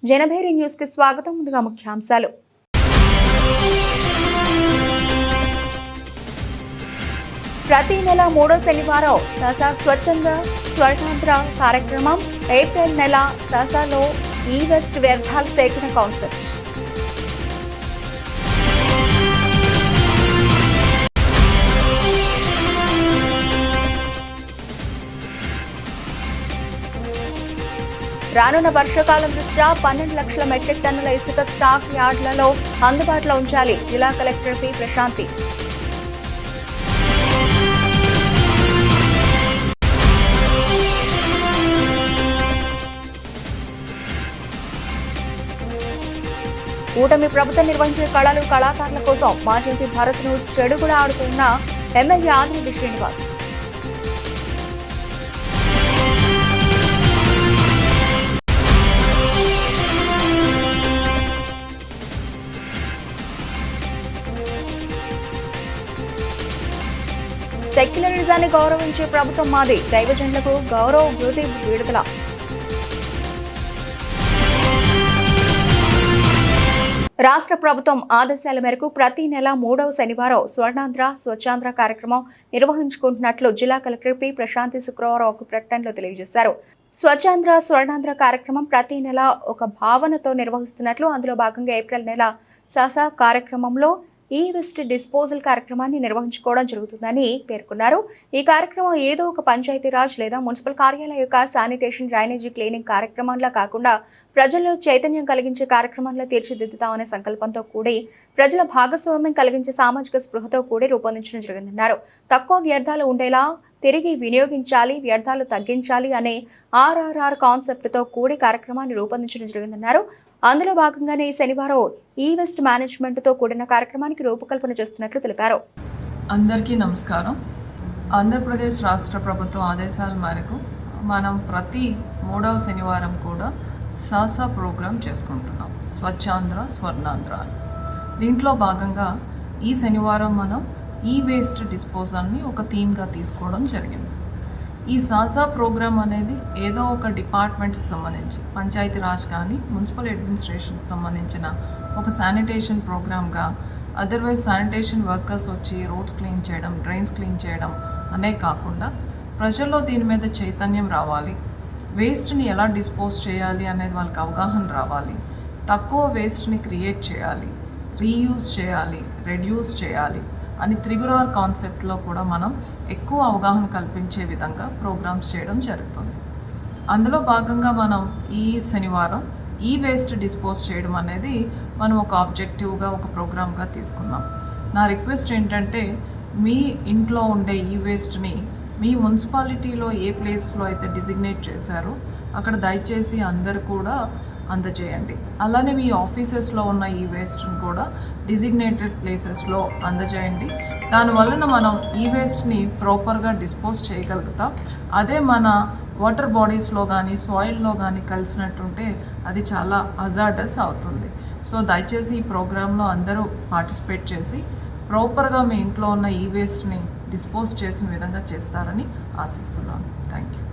Janabheri news కి స్వాగతం. ముందుగా ముఖ్యాంశాలు. ప్రతి నెల 3వ శనివారం సాసా స్వచ్ఛంద స్వర్ణాంధ్ర కార్యక్రమం. ఏప్రిల్ నెల సాసాలో ఈ వెస్ట్ వ్యర్థాల సేకరణ కాన్సెప్ట్. రానున్న వర్షాకాలం దృష్ట్యా 12 లక్షల మెట్రిక్ టన్నుల ఇసుక స్టాక్ యార్డులలో అందుబాటులో ఉంచాలి. జిల్లా కలెక్టర్ పి ప్రశాంతి. కూటమి ప్రభుత్వం నిర్వహించిన కళలు కళాకారుల కోసం మాజీ ఎంపీ భారత్ను చెడుగుడ ఆడుతున్న ఎమ్మెల్యే ఆదిరెడ్డి శ్రీనివాస్. సెక్యులరిజాన్ని గౌరవించే ప్రభుత్వం మాది. దైవజనులకు గౌరవ వృత్తి విడుదల. రాష్ట్ర ప్రభుత్వం ఆదేశాల మేరకు ప్రతి నెల 3వ శనివారం స్వర్ణాంధ్ర స్వచ్ఛాంధ్ర కార్యక్రమం నిర్వహించుకుంటున్నట్లు జిల్లా కలెక్టర్ పి ప్రశాంతి శుక్రవారం ఒక ప్రకటనలో తెలియజేశారు. స్వచ్ఛాంధ్ర స్వర్ణాంధ్ర కార్యక్రమం ప్రతి నెల ఒక భావనతో నిర్వహిస్తున్నట్లు, అందులో భాగంగా ఏప్రిల్ నెల సాసా కార్యక్రమంలో ఈ వెస్ట్ డిస్పోజల్ కార్యక్రమాన్ని నిర్వహించుకోవడం జరుగుతుందని పేర్కొన్నారు. ఈ కార్యక్రమం ఏదో ఒక పంచాయతీరాజ్ లేదా మున్సిపల్ కార్యాలయం యొక్క శానిటేషన్, డ్రైనేజీ క్లీనింగ్ కార్యక్రమంలా కాకుండా ప్రజల్లో చైతన్యం కలిగించే కార్యక్రమంలో తీర్చిదిద్దుతామనే సంకల్పంతో కూడి ప్రజల భాగస్వామ్యం కలిగించే సామాజిక స్పృహతో కూడి రూపొందించడం జరిగిందన్నారు. తక్కువ వ్యర్థాలు ఉండేలా తిరిగి వినియోగించాలి, వ్యర్థాలు తగ్గించాలి అనే ఆర్ఆర్ఆర్ కాన్సెప్ట్తో కూడి కార్యక్రమాన్ని రూపొందించడం జరిగిందన్నారు. అందులో భాగంగానే ఈ శనివారం ఈ వెస్ట్ మేనేజ్మెంట్తో కూడిన కార్యక్రమానికి రూపకల్పన చేస్తున్నట్లు తెలిపారు. అందరికీ నమస్కారం. ఆంధ్రప్రదేశ్ రాష్ట్ర ప్రభుత్వం ఆదేశాల మేరకు మనం ప్రతి 3వ శనివారం కూడా సాసా ప్రోగ్రాం చేసుకుంటున్నాం, స్వచ్ఛాంధ్ర స్వర్ణాంధ్ర. దీంట్లో భాగంగా ఈ శనివారం మనం ఈ వేస్ట్ డిస్పోజల్ని ఒక థీమ్గా తీసుకోవడం జరిగింది. ఈ సాసా ప్రోగ్రాం అనేది ఏదో ఒక డిపార్ట్మెంట్స్కి సంబంధించి, పంచాయతీరాజ్ కానీ మున్సిపల్ అడ్మినిస్ట్రేషన్కి సంబంధించిన ఒక శానిటేషన్ ప్రోగ్రామ్గా, అదర్వైజ్ శానిటేషన్ వర్కర్స్ వచ్చి రోడ్స్ క్లీన్ చేయడం, డ్రైన్స్ క్లీన్ చేయడం అనే కాకుండా ప్రజల్లో దీని మీద చైతన్యం రావాలి, వేస్ట్ని ఎలా డిస్పోజ్ చేయాలి అనేది వాళ్ళకి అవగాహన రావాలి, తక్కువ వేస్ట్ని క్రియేట్ చేయాలి, రీయూజ్ చేయాలి, రెడ్యూస్ చేయాలి అని 3R కాన్సెప్ట్లో కూడా మనం ఎక్కువ అవగాహన కల్పించే విధంగా ప్రోగ్రామ్స్ చేయడం జరుగుతుంది. అందులో భాగంగా మనం ఈ శనివారం ఈ వేస్ట్ డిస్పోజ్ చేయడం అనేది మనం ఒక ఆబ్జెక్టివ్గా, ఒక ప్రోగ్రామ్గా తీసుకున్నాం. నా రిక్వెస్ట్ ఏంటంటే, మీ ఇంట్లో ఉండే ఈ వేస్ట్ని మీ మున్సిపాలిటీలో ఏ ప్లేస్లో అయితే డిజిగ్నేట్ చేశారో అక్కడ దయచేసి అందరు కూడా అందజేయండి. అలానే మీ ఆఫీసెస్లో ఉన్న ఈ వేస్ట్ని కూడా డిజిగ్నేటెడ్ ప్లేసెస్లో అందజేయండి. దానివలన మనం ఈ వేస్ట్ని ప్రాపర్గా డిస్పోజ్ చేయగలుగుతాం. అదే మన వాటర్ బాడీస్లో కానీ సాయిల్లో కానీ కలిసినట్టుంటే అది చాలా హజార్డస్ అవుతుంది. సో దయచేసి ఈ ప్రోగ్రాంలో అందరూ పార్టిసిపేట్ చేసి ప్రాపర్గా మీ ఇంట్లో ఉన్న ఈ వేస్ట్ని డిస్పోజ్ చేసిన విధంగా చేస్తారని ఆశిస్తున్నాను. Thank you.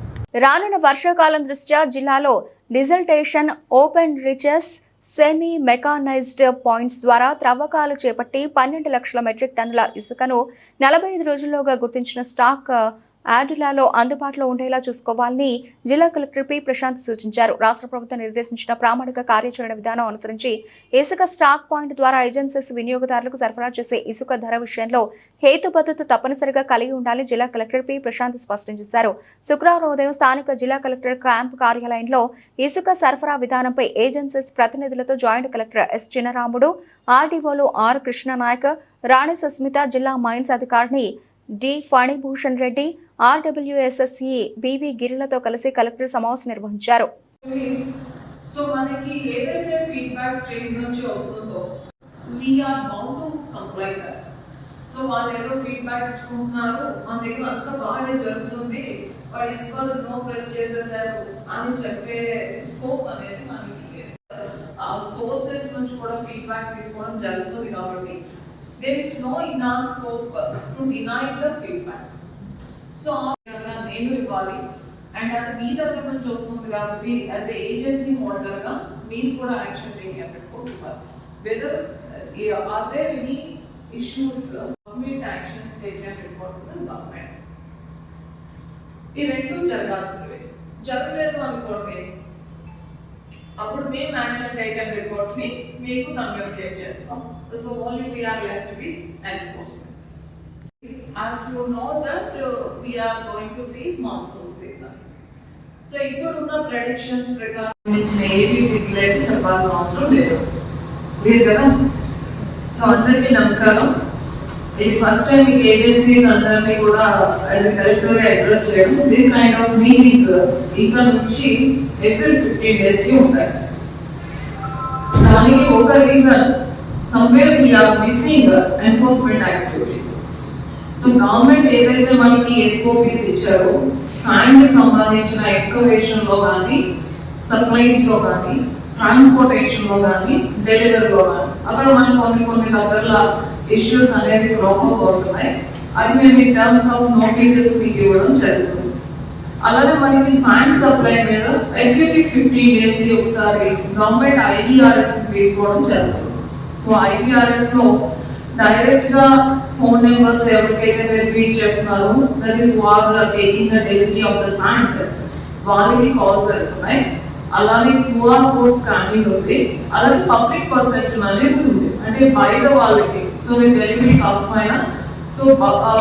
రానున్న వర్షాకాలం దృష్ట్యా జిల్లాలో desiltation, open reaches, semi mechanized points ద్వారా త్రవ్వకాలు చేపట్టి 12 లక్షల మెట్రిక్ టన్నుల ఇసుకను 45 రోజుల్లోగా గుర్తించిన స్టాక్ యార్డులలో అందుబాటులో ఉండేలా చూసుకోవాలని జిల్లా కలెక్టర్ పి ప్రశాంత్ సూచించారు. రాష్ట్ర ప్రభుత్వం నిర్దేశించిన ప్రామాణిక కార్యాచరణ విధానం అనుసరించి ఇసుక స్టాక్ పాయింట్ ద్వారా ఏజెన్సీస్ వినియోగదారులకు సరఫరా చేసే ఇసుక ధర విషయంలో హేతుబద్ధత తప్పనిసరిగా కలిగి ఉండాలని జిల్లా కలెక్టర్ పి ప్రశాంత్ స్పష్టం చేశారు. శుక్రవారం ఉదయం స్థానిక జిల్లా కలెక్టర్ క్యాంప్ కార్యాలయంలో ఇసుక సరఫరా విధానంపై ఏజెన్సీస్ ప్రతినిధులతో జాయింట్ కలెక్టర్ ఎస్ చిన్నరాముడు, ఆర్డీఓలు ఆర్ కృష్ణనాయక్, రాణి సుస్మిత, జిల్లా మైన్స్ అధికారిని D Phanibhushan Reddy, RWS SE BV గిరిలతో కలిసి కలెక్టర్ సమావేశం నిర్వహించారు. సో మనకి ఏదైతే ఫీడ్బ్యాక్ స్ట్రీమ్ నుంచి వస్తుందో we are bound to comply that. So వాళ్ళు ఏదో ఫీడ్బ్యాక్ ఇచ్చుకుంటున్నారు, మన దగ్గర అంత బాగానే జరుగుతుంది, వాడు ఇసుకోదు నో ప్రెస్ చేసేసారు అని చెప్పే స్కోప్ అనేది మనకి లేదు. ఆ సోర్సెస్ నుంచి కూడా ఫీడ్బ్యాక్ తీసుకోవడం జరుగుతుంది కాబట్టి there is no enough scope to deny the feedback. So నేను ఇవ్వాలి అండ్ అది మీ దగ్గర నుంచి వస్తుంది కాబట్టి యాజ్ ఏ ఏజెన్సీ మోడల్గా మీరు కూడా యాక్షన్ టేక్ అని పెట్టుకుంటున్నారు. Whether are there any issues government action take అని పెట్టుకుంటుంది గవర్నమెంట్. ఈ రెండు జరగాల్సినవి. జరగలేదు అనుకోండి, అప్పుడు మేము యాక్షన్ టేక్ అని రిపోర్ట్ ని మీకు కమ్యూనికేట్ చేస్తాం. So only we are left with enforcement. As you know that we are going to face monsoon season. So ఇప్పుడున్న ప్రెడిక్షన్స్ ప్రకారం ఏబీసీ ప్లేట్ చెప్పాల్సిన అవసరం లేదు కదా. సో అందరికీ నమస్కారం. ఇది ఫస్ట్ టైం మీకు ఏజెన్సీస్ అందరినీ కూడా యాజ్ ఎ కలెక్టర్ గా అడ్రస్ చేయడం. దిస్ కైండ్ ఆఫ్ మీటింగ్స్ ఇక్కడ నుంచి ఏప్రిల్ 15 days కి ఉంటాయి. దానికి ఒక reason somewhere we are missing enforcement activities. So government ఏదైతే మనకి ఎస్ఓపీస్ ఇచ్చారో శాండ్ సంబంధించిన ఎక్స్కవేషన్ లో కానీ, సప్లైస్ లో కానీ, ట్రాన్స్పోర్టేషన్ లో కానీ, డెలివరీలో కానీ అక్కడ మనకి కొన్ని దగ్గరలో ఇష్యూస్ అనేవి ప్రాబ్లమ్ అవుతున్నాయి. అది మేము ఇన్ టర్మ్స్ ఆఫ్ నోటీసెస్ మీకు ఇవ్వడం జరుగుతుంది. అలానే మనకి శాండ్ సప్లై మీద ఎవ్రీ 15 days కి ఒకసారి గవర్నమెంట్ ఐడిఆర్ఎస్ తీసుకోవడం జరుగుతుంది. సో ఐడిఆర్ఎస్ లో డైరెక్ట్ గా ఫోన్ నెంబర్స్ ఎవరికైతే మీరు ఫీడ్ చేస్తున్నారో that is who are taking the delivery of the sand వాళ్ళకి కాల్స్ వెళ్తున్నాయి. అలానే క్యూఆర్ కోడ్ స్కానింగ్ ఉంది. అలానే పబ్లిక్ పర్సెప్షన్ అనేది ఉంది, అంటే బయట వాళ్ళకి. సో మీకు డెలివరీ కాకపోయినా సో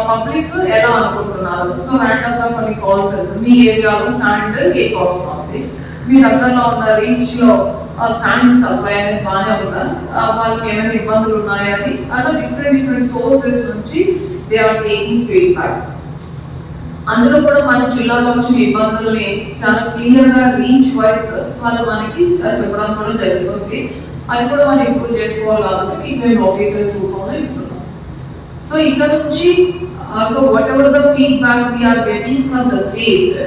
పబ్లిక్ ఎలా అనుకుంటున్నారు. సో ర్యాండమ్ గా కొన్ని కాల్స్ వెళ్తుంది. మీ ఏరియాలో శాండ్ ఏ కాస్ట్ ఉంది, మీ దగ్గరలో ఉన్న రీచ్ లో శాండ్ సప్లై అనేది బాగానే ఉందా, వాళ్ళకి ఏమైనా ఇబ్బందులు ఉన్నాయని అలా డిఫరెంట్ సోర్సెస్ నుంచి దే ఆర్ టేకింగ్ ఫీడ్బ్యాక్. అందులో కూడా మన జిల్లాలో వచ్చిన ఇబ్బందుల్ని చాలా క్లియర్ గా రీచ్ వైస్ వాళ్ళు మనకి చెప్పడం కూడా జరుగుతుంది. అది కూడా మనం ఇంప్రూవ్ చేసుకోవాలి కాబట్టి మేము నోటీసెస్ రూపంలో ఇస్తున్నాం. సో ఇక్కడ నుంచి so whatever the feedback we are getting from the state,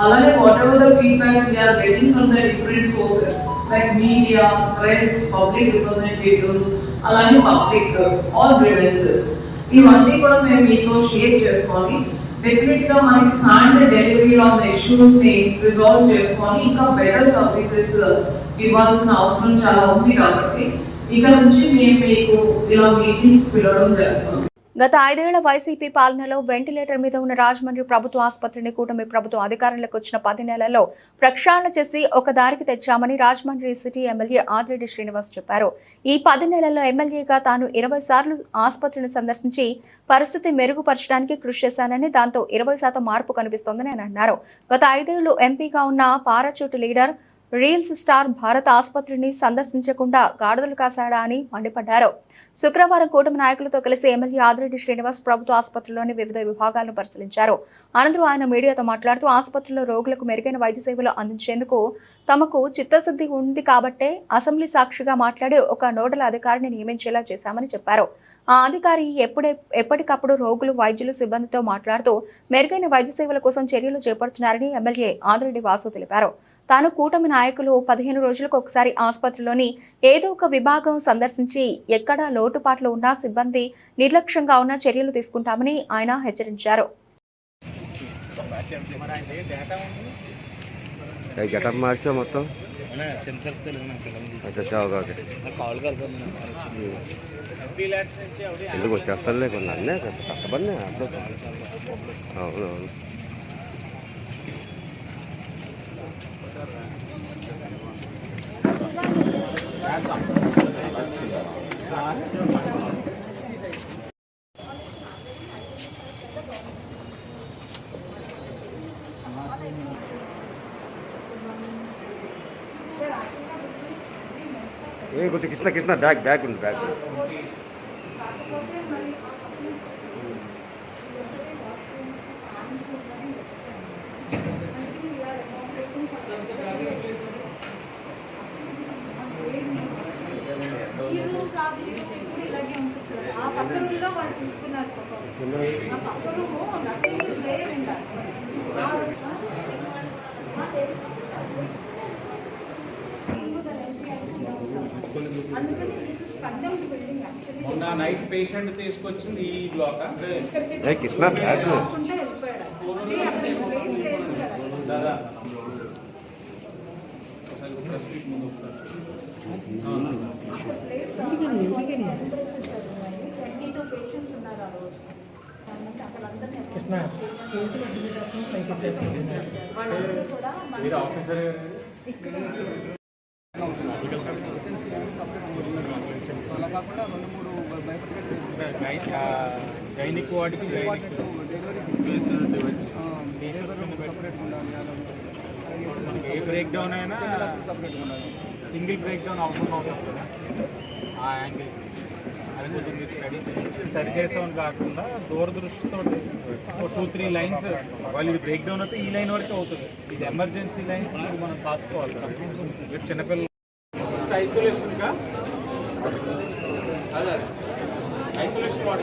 అలానే whatever the feedback we are getting from the different sources like media, press, public representatives, అలానే పబ్లిక్ ఆల్ గ్రీవెన్సెస్, ఇవన్నీ కూడా మేము మీతో షేర్ చేసుకొని డెఫినెట్ గా మనకి శాండ్ డెలివరీలో ఉన్న ఇష్యూస్ ని రిజాల్వ్ చేసుకొని ఇంకా బెటర్ సర్వీసెస్ ఇవ్వాల్సిన అవసరం చాలా ఉంది. కాబట్టి ఇక నుంచి మేము మీకు ఇలా మీటింగ్స్ పిలవడం జరుగుతుంది. గత 5 ఏళ్ల వైసీపీ పాలనలో వెంటిలేటర్ మీద ఉన్న రాజమండ్రి ప్రభుత్వ ఆసుపత్రిని కూటమి ప్రభుత్వం అధికారంలోకి వచ్చిన 10 నెలల్లో ప్రక్షాళన చేసి ఒక దారికి తెచ్చామని రాజమండ్రి సిటీ ఎమ్మెల్యే ఆదిరెడ్డి శ్రీనివాస్ చెప్పారు. ఈ 10 నెలల్లో ఎమ్మెల్యేగా తాను 20 సార్లు ఆసుపత్రిని సందర్శించి పరిస్థితి మెరుగుపరచడానికి కృషి చేశానని, దాంతో 20% మార్పు కనిపిస్తోందని ఆయన అన్నారు. గత 5 ఏళ్లు ఎంపీగా ఉన్న parachute leader reels star Bharat ఆసుపత్రిని సందర్శించకుండా గాడిదలు కాశాడా అని మండిపడ్డారు. శుక్రవారం కూటమి నాయకులతో కలిసి ఎమ్మెల్యే ఆదిరెడ్డి శ్రీనివాస్ ప్రభుత్వ ఆసుపత్రిలోని వివిధ విభాగాలను పరిశీలించారు. అనంతరం ఆయన మీడియాతో మాట్లాడుతూ ఆసుపత్రిలో రోగులకు మెరుగైన వైద్య సేవలు అందించేందుకు తమకు చిత్తశుద్ధి ఉంది కాబట్టే అసెంబ్లీ సాక్షిగా మాట్లాడి ఒక నోడల్ అధికారిని నియమించేలా చేశామని చెప్పారు. ఆ అధికారి ఎప్పటికప్పుడు రోగులు, వైద్యులు, సిబ్బందితో మాట్లాడుతూ మెరుగైన వైద్య సేవల కోసం చర్యలు చేపడుతున్నారని ఎమ్మెల్యే ఆదిరెడ్డి వాసు తెలిపారు. తాను కూటమి నాయకులు 15 రోజులకు ఒకసారి ఆసుపత్రిలోని ఏదో ఒక విభాగం సందర్శించి ఎక్కడా లోటుపాట్లు ఉన్నా, సిబ్బంది నిర్లక్ష్యంగా ఉన్న చర్యలు తీసుకుంటామని ఆయన హెచ్చరించారు. ఎందుకు వచ్చేస్తారులే కొన్ని అన్నీ కష్టపడినా అప్పుడు. అవునవును. ఏ కొంచెం కృష్ణ బ్యాగ్ ఉంది. మొన్న నైట్ పేషెంట్ తీసుకొచ్చింది ఈ బ్లాక్ కృష్ణ బ్యాగ్ దాదా ఒకసారి ప్రెస్ మీట్ ముందు ఒకసారి మీరు ఆఫీసర్ గైనిక్ వాడికి ఏ బ్రేక్ డౌన్ అయినా సింగిల్ బ్రేక్ డౌన్ అవసరం అవుతుంది కదా ఆ యాంగిల్ అది కొంచెం మీరు స్టడీ చేసామని కాకుండా దూరదృష్టితో 2-3 లైన్స్ వాళ్ళు ఇది బ్రేక్ డౌన్ అయితే ఈ లైన్ వరకు అవుతుంది. ఇది ఎమర్జెన్సీ లైన్స్ మనం కాసుకోవాలి కదా. మీరు చిన్నపిల్లలు ఐసోలేషన్గా అదే ఐసోలేషన్ వాడు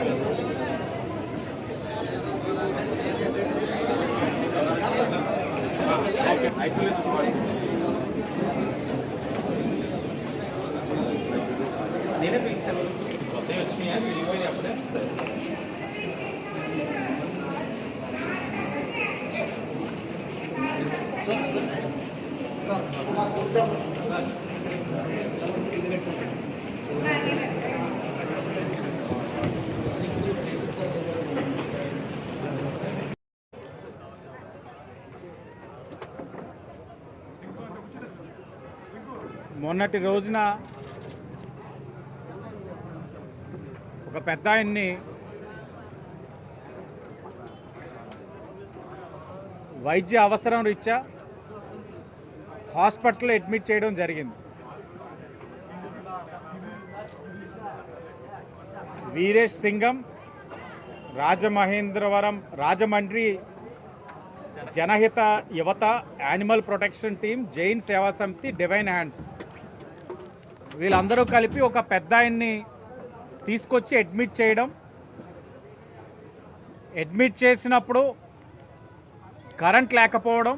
ఐసోలేషన్ వాడు నేనే పిలిచాను. కొత్తగా వచ్చినాయా తిరిగిపోయి అప్పుడే మొన్నటి రోజున ఒక పెద్ద ఆయన్ని వైద్య అవసరం రీత్యా హాస్పిటల్లో అడ్మిట్ చేయడం జరిగింది. వీరేష్ సింగం, రాజమండ్రి జనహిత యువత, యానిమల్ ప్రొటెక్షన్ టీం, జైన్ సేవా సమితి, డివైన్ హ్యాండ్స్ వీళ్ళందరూ కలిపి ఒక పెద్ద ఆయన్ని తీసుకొచ్చి అడ్మిట్ చేయడం. అడ్మిట్ చేసినప్పుడు కరెంట్ లేకపోవడం,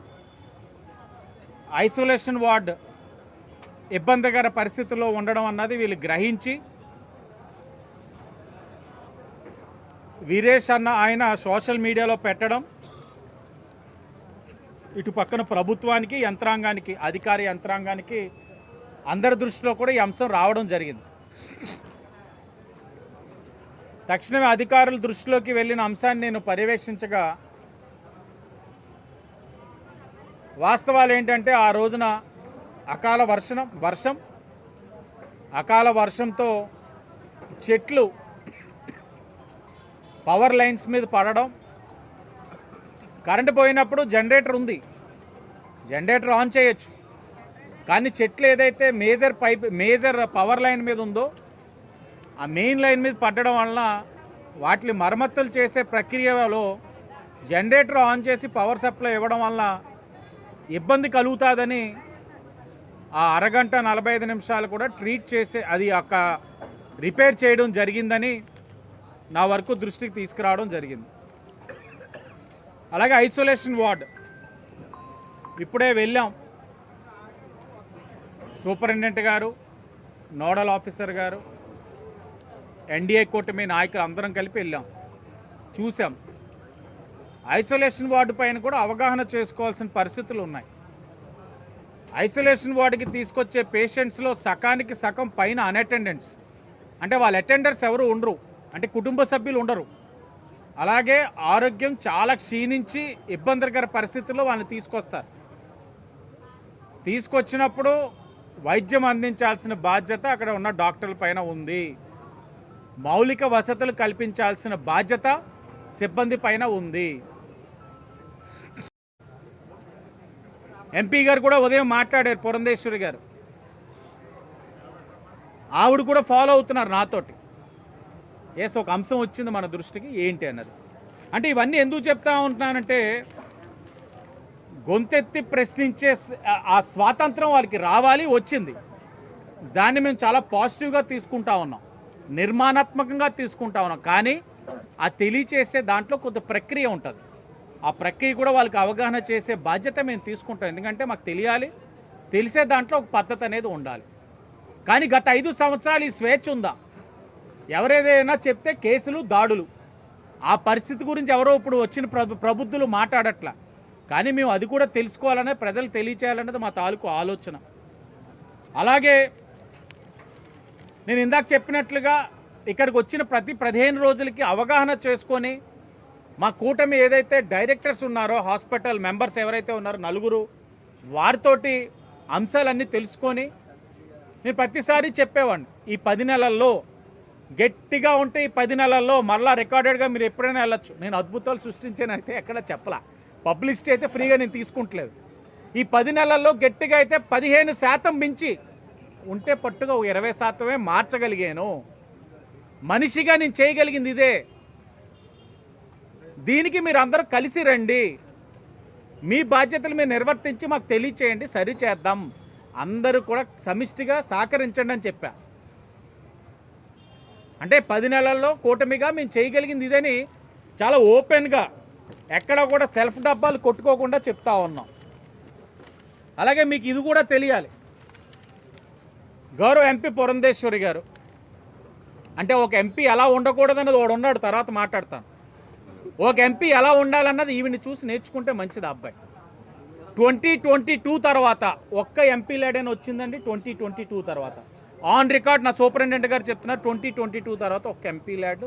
ఐసోలేషన్ వార్డ్ ఇబ్బందికర పరిస్థితుల్లో ఉండడం అన్నది వీళ్ళు గ్రహించి వీరేష్ అన్న ఆయన సోషల్ మీడియాలో పెట్టడం, ఇటు పక్కన ప్రభుత్వానికి, యంత్రాంగానికి, అధికార యంత్రాంగానికి అందరి దృష్టిలో కూడా ఈ అంశం రావడం జరిగింది. తక్షణమే అధికారుల దృష్టిలోకి వెళ్ళిన అంశాన్ని నేను పర్యవేక్షించగా వాస్తవాలు ఏంటంటే ఆ రోజున అకాల వర్షంతో చెట్లు పవర్ లైన్స్ మీద పడడం, కరెంటు పోయినప్పుడు జనరేటర్ ఉంది, జనరేటర్ ఆన్ చేయొచ్చు, కానీ చెట్లు ఏదైతే మేజర్ పవర్ లైన్ మీద ఉందో ఆ మెయిన్ లైన్ మీద పడడం వలన వాటిని మరమ్మతులు చేసే ప్రక్రియలో జనరేటర్ ఆన్ చేసి పవర్ సప్లై ఇవ్వడం వలన ఇబ్బంది కలుగుతుందని ఆ అరగంట 45 నిమిషాలు కూడా ట్రీట్ చేసే అది ఒక రిపేర్ చేయడం జరిగిందని నా వరకు దృష్టికి తీసుకురావడం జరిగింది. అలాగే ఐసోలేషన్ వార్డ్ ఇప్పుడే వెళ్ళాం, సూపరింటెండెంట్ గారు, నోడల్ ఆఫీసర్ గారు, ఎన్డీఏ కూటమి నాయకులు అందరం కలిపి వెళ్ళాం, చూసాం. ఐసోలేషన్ వార్డు పైన కూడా అవగాహన చేసుకోవాల్సిన పరిస్థితులు ఉన్నాయి. ఐసోలేషన్ వార్డుకి తీసుకొచ్చే పేషెంట్స్లో సకానికి సగం పైన అన్అటెండెంట్స్, అంటే వాళ్ళ అటెండర్స్ ఎవరు ఉండరు, అంటే కుటుంబ సభ్యులు ఉండరు. అలాగే ఆరోగ్యం చాలా క్షీణించి ఇబ్బందికర పరిస్థితుల్లో వాళ్ళని తీసుకొస్తారు. తీసుకొచ్చినప్పుడు వైద్యం అందించాల్సిన బాధ్యత అక్కడ ఉన్న డాక్టర్ల పైన ఉంది, మౌలిక వసతులు కల్పించాల్సిన బాధ్యత సిబ్బంది పైన ఉంది. ఎంపీ గారు కూడా ఉదయం మాట్లాడారు, పురంధేశ్వరి గారు, ఆవిడ కూడా ఫాలో అవుతున్నారు నాతోటి. ఒక అంశం వచ్చింది మన దృష్టికి, ఏంటి అన్నది. అంటే ఇవన్నీ ఎందుకు చెప్తా ఉంటున్నానంటే గొంతెత్తి ప్రశ్నించే ఆ స్వాతంత్రం వాళ్ళకి రావాలి, వచ్చింది. దాన్ని మేము చాలా పాజిటివ్గా తీసుకుంటా ఉన్నాం, నిర్మాణాత్మకంగా తీసుకుంటా ఉన్నాం. కానీ ఆ తెలియచేసే దాంట్లో కొంత ప్రక్రియ ఉంటుంది. ఆ ప్రక్రియ కూడా వాళ్ళకి అవగాహన చేసే బాధ్యత మేము తీసుకుంటాం. ఎందుకంటే మాకు తెలియాలి, తెలిసే దాంట్లో ఒక పద్ధతి అనేది ఉండాలి. కానీ గత 5 సంవత్సరాలు ఈ స్వేచ్ఛ ఉందా? ఎవరేదైనా చెప్తే కేసులు, దాడులు. ఆ పరిస్థితి గురించి ఎవరో ఇప్పుడు వచ్చిన ప్రబుద్ధులు మాట్లాడట్లా. కానీ మేము అది కూడా తెలుసుకోవాలనే, ప్రజలు తెలియచేయాలనేది మా తాలూకు ఆలోచన. అలాగే నేను ఇందాక చెప్పినట్లుగా ఇక్కడికి వచ్చిన ప్రతి 15 రోజులకి అవగాహన చేసుకొని మా కూటమి ఏదైతే డైరెక్టర్స్ ఉన్నారో, హాస్పిటల్ మెంబర్స్ ఎవరైతే ఉన్నారో నలుగురు, వారితోటి అంశాలన్నీ తెలుసుకొని నేను ప్రతిసారి చెప్పేవాడిని, ఈ 10 నెలల్లో గట్టిగా ఉంటే ఈ 10 నెలల్లో మళ్ళీ రికార్డెడ్గా మీరు ఎప్పుడైనా వెళ్ళొచ్చు. నేను అద్భుతాలు సృష్టించానైతే ఎక్కడ చెప్పలా, పబ్లిసిటీ అయితే ఫ్రీగా నేను తీసుకుంటలేదు. ఈ 10 నెలల్లో గట్టిగా అయితే 15% మించి ఉంటే పట్టుగా 20% మార్చగలిగాను. మనిషిగా నేను చేయగలిగింది ఇదే. దీనికి మీరు అందరూ కలిసి రండి, మీ బాధ్యతలు మీరు నిర్వర్తించి మాకు తెలియచేయండి, సరి చేద్దాం, అందరూ కూడా సమిష్టిగా సహకరించండి అని చెప్పా. అంటే 10 నెలల్లో కూటమిగా మేము చేయగలిగింది ఇదని చాలా ఓపెన్గా, ఎక్కడ కూడా సెల్ఫ్ డబ్బాలు కొట్టుకోకుండా చెప్తా ఉన్నాం. అలాగే మీకు ఇది కూడా తెలియాలి, గౌరవ ఎంపీ పురంధేశ్వరి గారు అంటే ఒక ఎంపీ ఎలా ఉండకూడదన్నది వాడు ఉన్నాడు, తర్వాత మాట్లాడతాను. ఒక ఎంపీ ఎలా ఉండాలన్నది ఈవిని చూసి నేర్చుకుంటే మంచిది. అబ్బాయి 2022 తర్వాత ఒక్క ఎంపీ ల్యాడని వచ్చిందండి. 2022 తర్వాత ఆన్ రికార్డ్ నా సూపరింటెండెంట్ గారు చెప్తున్నారు, 2022 తర్వాత ఒక్క ఎంపీ ల్యాడ్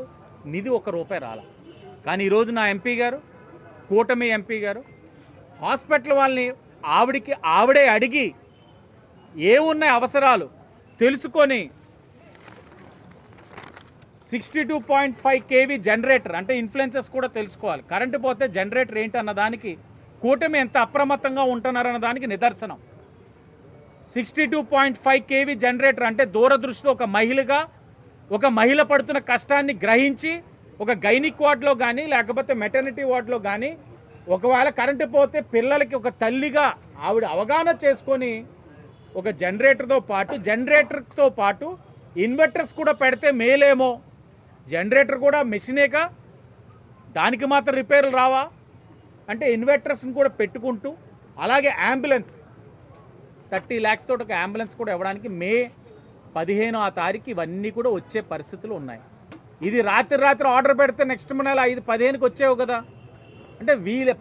నిధి ₹1 రాల. కానీ ఈరోజు నా ఎంపీ గారు, కూటమి ఎంపీ గారు హాస్పిటల్ వాళ్ళని ఆవిడే అడిగి ఏమున్నాయి అవసరాలు తెలుసుకొని 62.5 kV జనరేటర్, అంటే ఇన్ఫ్లుయెన్సెస్ కూడా తెలుసుకోవాలి, కరెంటు పోతే జనరేటర్ ఏంటి అన్న దానికి కూటమి ఎంత అప్రమత్తంగా ఉంటున్నారన్న దానికి నిదర్శనం. 62.5 kV జనరేటర్ అంటే దూరదృష్టితో ఒక మహిళ పడుతున్న కష్టాన్ని గ్రహించి ఒక గైనిక్ వార్డులో కానీ లేకపోతే మెటర్నిటీ వార్డులో కానీ ఒకవేళ కరెంటు పోతే పిల్లలకి ఒక తల్లిగా ఆవిడ అవగాహన చేసుకొని ఒక జనరేటర్తో పాటు ఇన్వర్టర్స్ కూడా పెడితే మేలేమో. జనరేటర్ కూడా మెషినేగా, దానికి మాత్రం రిపేర్లు రావా అంటే ఇన్వర్టర్స్ని కూడా పెట్టుకుంటూ, అలాగే అంబులెన్స్ 30 lakhs తోటి ఒక అంబులెన్స్ కూడా ఇవ్వడానికి మే 15వ తారీఖు ఇవన్నీ కూడా వచ్చే పరిస్థితులు ఉన్నాయి. ఇది రాత్రి ఆర్డర్ పెడితే నెక్స్ట్ నెల 5-15కి వచ్చేవు కదా. అంటే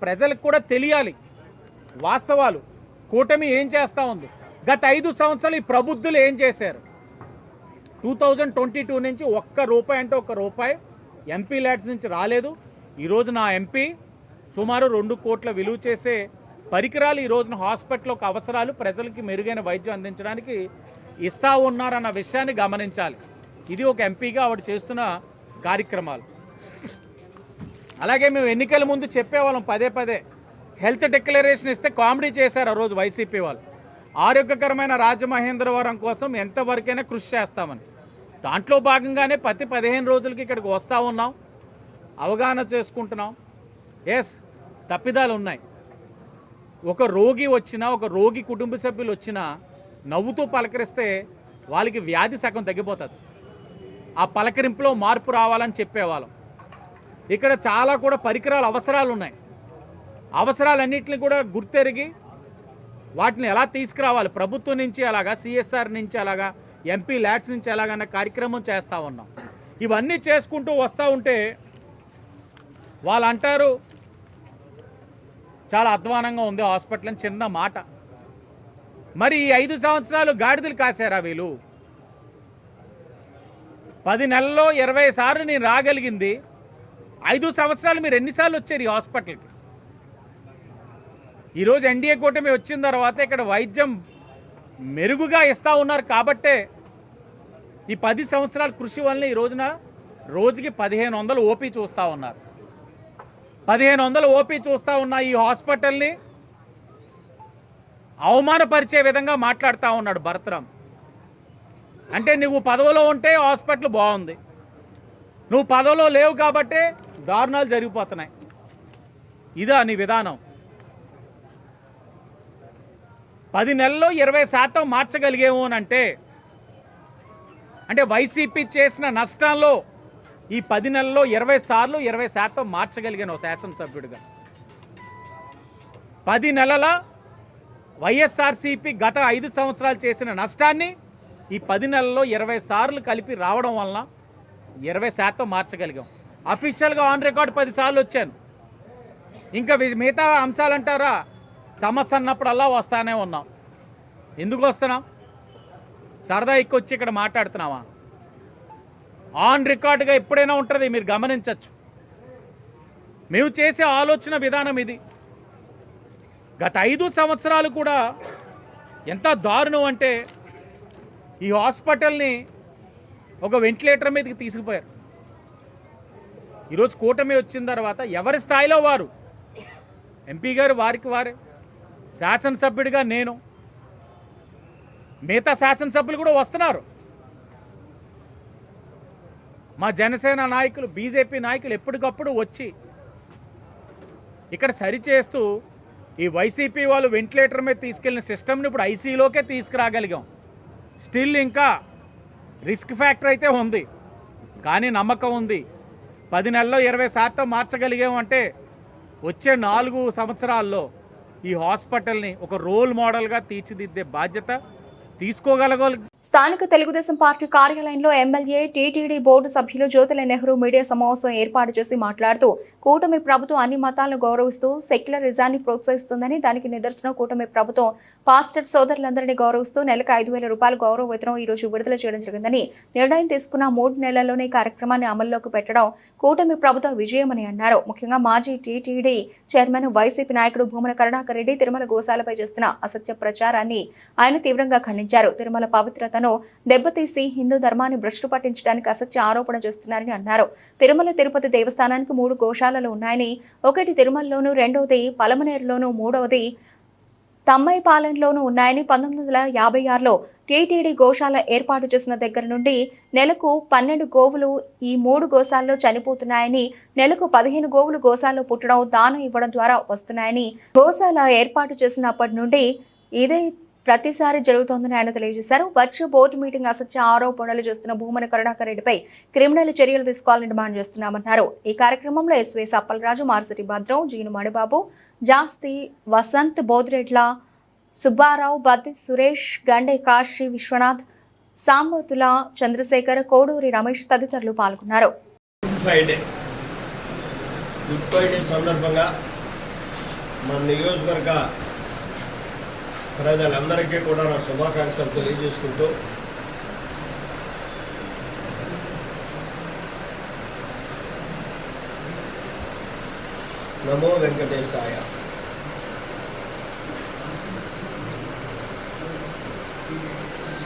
ప్రజలకు కూడా తెలియాలి వాస్తవాలు, కూటమి ఏం చేస్తూ ఉంది. గత 5 సంవత్సరాలు ఈ ప్రబుద్ధులు ఏం చేశారు. 2022 నుంచి ₹1 అంటే ₹1 ఎంపీ ల్యాడ్స్ నుంచి రాలేదు. ఈరోజు నా ఎంపీ సుమారు 2 కోట్ల విలువ చేసే పరికరాలు ఈ రోజున హాస్పిటల్కి అవసరాలు, ప్రజలకి మెరుగైన వైద్యం అందించడానికి ఇస్తా ఉన్నారన్న విషయాన్ని గమనించాలి. ఇది ఒక ఎంపీగా ఆవిడ చేస్తున్న కార్యక్రమాలు. అలాగే మేము ఎన్నికల ముందు చెప్పేవాళ్ళం పదే హెల్త్ డిక్లరేషన్ ఇస్తే కామెడీ చేశారు ఆ రోజు వైసీపీ వాళ్ళు. ఆరోగ్యకరమైన రాజమహేంద్రవరం కోసం ఎంతవరకైనా కృషి చేస్తామని, దాంట్లో భాగంగానే ప్రతి 15 రోజులకి ఇక్కడికి వస్తూ ఉన్నాం, అవగాహన చేసుకుంటున్నాం. ఎస్, తప్పిదాలు ఉన్నాయి. ఒక రోగి కుటుంబ సభ్యులు వచ్చినా నవ్వుతూ పలకరిస్తే వాళ్ళకి వ్యాధి సగం తగ్గిపోతుంది. ఆ పలకరింపులో మార్పు రావాలని చెప్పేవాళ్ళం. ఇక్కడ చాలా కూడా పరికరాలు అవసరాలు ఉన్నాయి. అవసరాలన్నింటినీ కూడా గుర్తెరిగి వాటిని ఎలా తీసుకురావాలి, ప్రభుత్వం నుంచి అలాగా, సిఎస్ఆర్ నుంచి అలాగా, ఎంపీ ల్యాడ్స్ నుంచి ఎలాగన్న కార్యక్రమం చేస్తూ ఉన్నాం. ఇవన్నీ చేసుకుంటూ వస్తూ ఉంటే వాళ్ళు అంటారు చాలా అధ్వానంగా ఉంది హాస్పిటల్ అని. చిన్న మాట. మరి ఈ 5 సంవత్సరాలు గాడిదలు కాశారా వీళ్ళు? 10 నెలల్లో 20 సార్లు నేను రాగలిగింది, 5 సంవత్సరాలు మీరు ఎన్నిసార్లు వచ్చారు ఈ హాస్పిటల్కి? ఈరోజు ఎన్డీఏ కూటమి వచ్చిన తర్వాత ఇక్కడ వైద్యం మెరుగుగా ఇస్తూ ఉన్నారు కాబట్టే ఈ 10 సంవత్సరాల కృషి వల్ల ఈ రోజున రోజుకి 1500 ఓపీ చూస్తూ ఉన్నారు. 1500 ఓపీ చూస్తూ ఉన్న ఈ హాస్పిటల్ని అవమానపరిచే విధంగా మాట్లాడుతూ ఉన్నాడు భరతరామ్. అంటే నువ్వు పదవిలో ఉంటే హాస్పిటల్ బాగుంది, నువ్వు పదవిలో లేవు కాబట్టే దారుణాలు జరిగిపోతున్నాయి. ఇదా నీ విధానం? 10 నెలల్లో 20% మార్చగలిగేమో అని అంటే వైసీపీ చేసిన నష్టాల్లో ఈ 10 నెలల్లో 20 సార్లు 20% మార్చగలిగాను శాసనసభ్యుడిగా. 10 నెలల వైఎస్ఆర్సీపీ గత 5 సంవత్సరాలు చేసిన నష్టాన్ని ఈ 10 నెలల్లో 20 సార్లు కలిపి రావడం వలన 20% మార్చగలిగాం. అఫీషియల్గా ఆన్ రికార్డ్ 10 సార్లు వచ్చాను. ఇంకా మిగతా అంశాలు అంటారా, సమస్య అన్నప్పుడల్లా వస్తానే ఉన్నాం. ఎందుకు వస్తున్నాం? సరదా ఎక్కొచ్చి ఇక్కడ మాట్లాడుతున్నావా? ఆన్ రికార్డుగా ఎప్పుడైనా ఉంటుంది, మీరు గమనించవచ్చు. మేము చేసే ఆలోచన విధానం ఇది. గత 5 సంవత్సరాలు కూడా ఎంత దారుణం అంటే ఈ హాస్పిటల్ని ఒక వెంటిలేటర్ మీదకి తీసుకుపోయారు. ఈరోజు కూటమి వచ్చిన తర్వాత ఎవరి స్థాయిలో వారు, ఎంపీ గారు వారికి వారే, శాసనసభ్యుడిగా నేను, మిగతా శాసనసభ్యులు కూడా వస్తున్నారు. మా జనసేన నాయకులు, బీజేపీ నాయకులు ఎప్పటికప్పుడు వచ్చి ఇక్కడ సరిచేస్తూ ఈ వైసీపీ వాళ్ళు వెంటిలేటర్ మీద తీసుకెళ్లిన సిస్టమ్ని ఇప్పుడు ఐసీలోకే తీసుకురాగలిగాం. స్టిల్ ఇంకా రిస్క్ ఫ్యాక్టర్ అయితే ఉంది, కానీ నమ్మకం ఉంది. 10 నెలల్లో 20% మార్చగలిగామంటే వచ్చే 4 సంవత్సరాల్లో ఈ హాస్పిటల్ని ఒక రోల్ మోడల్గా తీర్చిదిద్దే బాధ్యత తీసుకోగలగాలి. స్థానిక తెలుగుదేశం పార్టీ కార్యాలయంలో ఎమ్మెల్యే, టీటీడీ బోర్డు సభ్యులు జ్యోతుల నెహ్రూ మీడియా సమావేశం ఏర్పాటు చేసి మాట్లాడుతూ కూటమి ప్రభుత్వం అన్ని మతాలను గౌరవిస్తూ సెక్యులరిజాన్ని ప్రోత్సహిస్తుందని, దానికి నిదర్శనం కూటమి ప్రభుత్వం పాస్టర్ సోదరులందరినీ గౌరవిస్తూ నెలకు 5,000 రూపాయల గౌరవ వేతనం ఈ రోజు విడుదల చేయడం జరిగిందని, నిర్ణయం తీసుకున్న 3 నెలల్లోనే కార్యక్రమాన్ని అమల్లోకి పెట్టడం కూటమి ప్రభుత్వ విజయమని అన్నారు. ముఖ్యంగా మాజీ టీటీడీ చైర్మన్, వైసీపీ నాయకుడు భూమన కరుణాకర్ రెడ్డి తిరుమల గోశాలపై చేస్తున్న అసత్య ప్రచారాన్ని ఆయన తీవ్రంగా ఖండించారు. తిరుమల పవిత్రతను దెబ్బతీసి హిందూ ధర్మాన్ని భ్రష్టు పట్టించడానికి అసత్య ఆరోపణ చేస్తున్నారని అన్నారు. తిరుమల తిరుపతి దేవస్థానానికి 3 గోశాలలు ఉన్నాయని, ఒకటి తిరుమలలోను, రెండవది పలమనేరులోను, మూడవది తమ్మైపాలెంలోనూ ఉన్నాయని, 1956లో టీటీడీ గోశాల ఏర్పాటు చేసిన దగ్గర నుండి నెలకు 12 గోవులు ఈ 3 గోశాలలో చనిపోతున్నాయని, నెలకు 15 గోవులు గోశాలలో పుట్టడం, దానం ఇవ్వడం ద్వారా వస్తున్నాయని, గోశాల ఏర్పాటు చేసినప్పటి నుండి ఇదే ప్రతిసారి జరుగుతోందని ఆయన తెలియజేశారు. వర్చువల్ బోర్డు మీటింగ్ అసత్య ఆరోపణలు చేస్తున్న భూమన కరుణాకర్ రెడ్డిపై క్రిమినల్ చర్యలు తీసుకోవాలని డిమాండ్ చేస్తున్నామన్నారు. ఈ కార్యక్రమంలో ఎస్వీఎస్ అప్పలరాజు, మారిశెట్టి భద్రం, జీను మణిబాబు, జాస్తి వసంత్, బోదిరెడ్ల సుబ్బారావు, బద్ది సురేష్, గండే కాశీ విశ్వనాథ్, సాంబతుల చంద్రశేఖర్, కోడూరి రమేష్ తదితరులు పాల్గొన్నారు. గుడ్ ఫ్రైడే సందర్భంగా మన నియోజకవర్గ ప్రజలందరికీ కూడా నా శుభాకాంక్షలు తెలియజేసుకుంటూ నమో వెంకటేశాయ.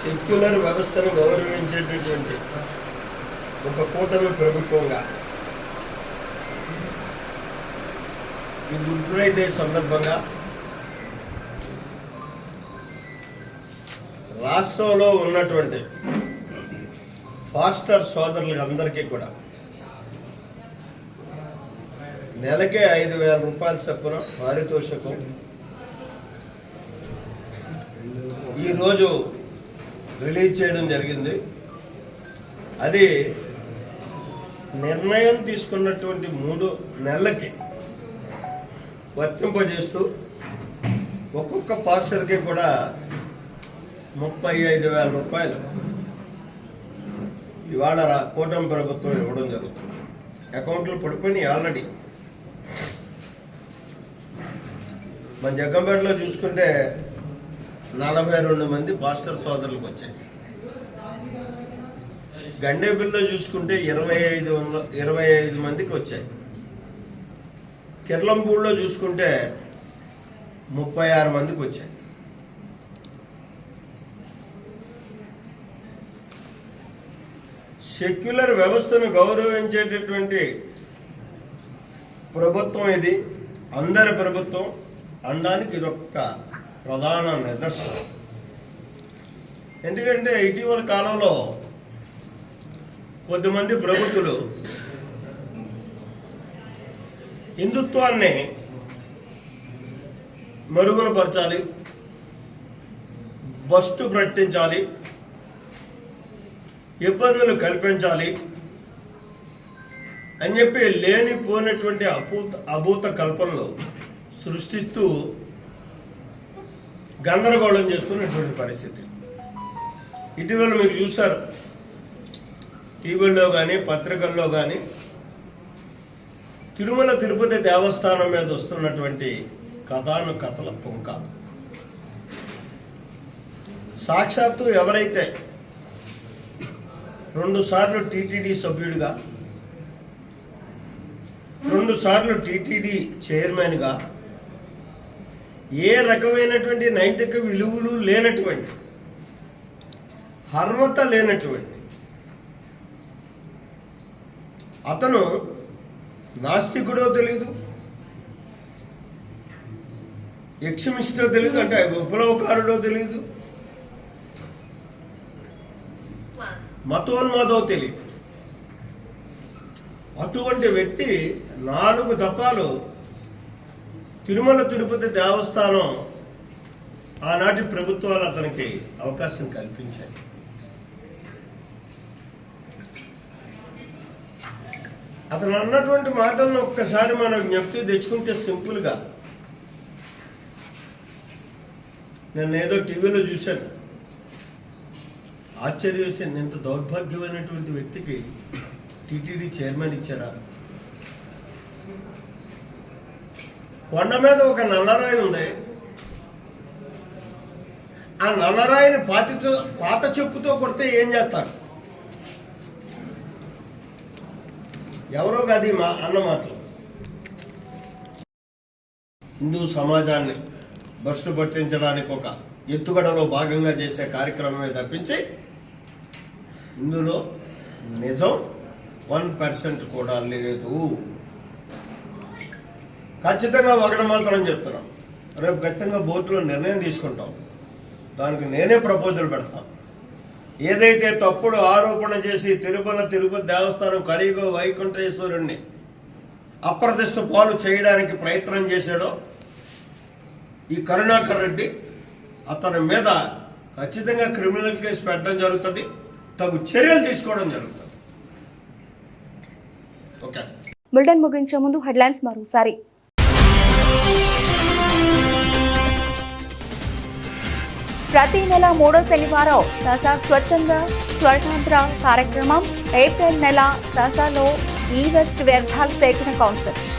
సెక్యులర్ వ్యవస్థను గౌరవించేటటువంటి ఒక కూటమి ప్రభుత్వంగా ఈ గుడ్ ఫ్రైడే సందర్భంగా రాష్ట్రంలో ఉన్నటువంటి ఫాస్టర్ సోదరులందరికీ కూడా నెలకే 5,000 రూపాయల చొప్పున పారితోషికం ఈరోజు రిలీజ్ చేయడం జరిగింది. అది నిర్ణయం తీసుకున్నటువంటి 3 నెలలకి వర్తింపజేస్తూ ఒక్కొక్క పాస్టర్కి కూడా 35,000 రూపాయలు ఇవాళ కూటమి ప్రభుత్వం ఇవ్వడం జరుగుతుంది. అకౌంట్లు పడిపోయినాయి ఆల్రెడీ. మన జగ్గంపేటలో చూసుకుంటే 42 మంది పాస్టర్ సోదరులకు వచ్చాయి. గండేపల్లిలో చూసుకుంటే 25 మందికి వచ్చాయి. కిర్లంపూడిలో చూసుకుంటే 36 మందికి వచ్చాయి. సెక్యులర్ వ్యవస్థను గౌరవించేటటువంటి ప్రభుత్వం ఇది, అందరి ప్రభుత్వం అనడానికి ఇదొక్క ప్రధాన నిదర్శనం. ఎందుకంటే ఇటీవల కాలంలో కొద్దిమంది ప్రబుద్ధులు హిందుత్వాన్ని మరుగునపరచాలి, బస్టు ప్రకటించాలి, ఇబ్బందులు కల్పించాలి అని చెప్పి లేనిపోయినటువంటి అభూత కల్పనలు సృష్టిస్తూ గందరగోళం చేస్తున్నటువంటి పరిస్థితి. ఇటీవల మీరు చూశారు, టీవీల్లో కానీ పత్రికల్లో కానీ తిరుమల తిరుపతి దేవస్థానం మీద వస్తున్నటువంటి కథల పుంకాలు. సాక్షాత్తు ఎవరైతే 2 సార్లు టీటీడీ సభ్యుడిగా, 2 2 సార్లు టీటీడీ చైర్మన్గా ఏ రకమైనటువంటి నైతిక విలువలు లేనటువంటి, అర్హత లేనటువంటి అతను నాస్తికుడో తెలీదు, ఎక్స్ట్రీమిస్టో తెలీదు, అంటే విప్లవకారుడో తెలీదు, మతోన్మాదో తెలియదు. అటువంటి వ్యక్తి 4 దఫాలు తిరుమల తిరుపతి దేవస్థానం ఆనాటి ప్రభుత్వాలు అతనికి అవకాశం కల్పించాయి. అతను అన్నటువంటి మాటలను ఒక్కసారి మనం జ్ఞప్తి తెచ్చుకుంటే సింపుల్గా, నేను ఏదో టీవీలో చూశాను, ఆశ్చర్యం వేసింది. ఇంత దౌర్భాగ్యమైనటువంటి వ్యక్తికి టీటీడీ చైర్మన్ ఇచ్చారా? కొండ మీద ఒక నల్లరాయి ఉంది, ఆ నల్లరాయిని పాత చెప్పుతో కొడితే ఏం చేస్తారు? ఎవరో గది మా అన్న మాటలు. హిందూ సమాజాన్ని భ్రష్టు పట్టించడానికి ఒక ఎత్తుగడలో భాగంగా చేసే కార్యక్రమమే తప్పించి ఇందులో నిజం 1% కూడా లేదు. ఖచ్చితంగా ఒకటి మాత్రం చెప్తున్నాం, రేపు ఖచ్చితంగా బోర్డులో నిర్ణయం తీసుకుంటాం. దానికి నేనే ప్రపోజల్ పెడతాను. ఏదైతే తప్పుడు ఆరోపణ చేసి తిరుపతి దేవస్థానం కలియుగ వైకుంఠేశ్వరుణ్ణి అప్రతిష్ట పాలు చేయడానికి ప్రయత్నం చేశాడో ఈ కరుణాకర్ రెడ్డి, అతని మీద ఖచ్చితంగా క్రిమినల్ కేసు పెట్టడం జరుగుతుంది, తగు చర్యలు తీసుకోవడం జరుగుతుంది. ఓకే, బులెటిన్ ముగించే ముందు హెడ్లైన్స్ మరోసారి. ప్రతి నెల 3వ శనివారం సాసా స్వచ్ఛంద స్వర్ణాంధ్ర కార్యక్రమం. ఏప్రిల్ నెల సాసాలో ఈ వెస్ట్ వ్యర్థాల సేకరణ కాన్సెప్ట్.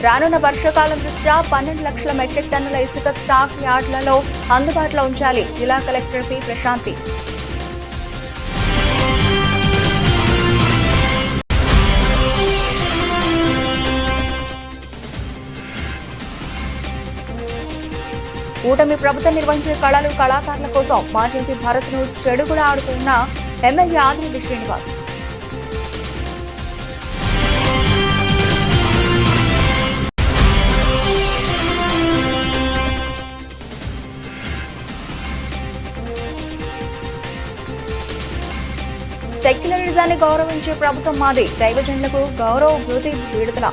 రానున్న వర్షాకాలం దృష్ట్యా 12 లక్షల మెట్రిక్ టన్నుల ఇసుక స్టాక్ యార్డులలో అందుబాటులో ఉంచాలి. జిల్లా కలెక్టర్ పి ప్రశాంతి. కూటమి ప్రభుత్వం నిర్వహించే కళలు కళాకారుల కోసం మాజీ ఎంపీ భారత్ను చెడుగుడ ఆడుతున్న ఎమ్మెల్యే ఆదిరెడ్డి శ్రీనివాస్. సెక్యులరిజాన్ని గౌరవించే ప్రభుత్వం మాది. దైవజనులకు గౌరవ భృతి విడుదల.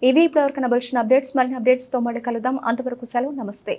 ఇవి ఇప్పటివరకు నబల్సిన అప్డేట్స్. మరిన్ని అప్డేట్స్తో మళ్ళీ కలుద్దాం. అంతవరకు సెలవు. నమస్తే.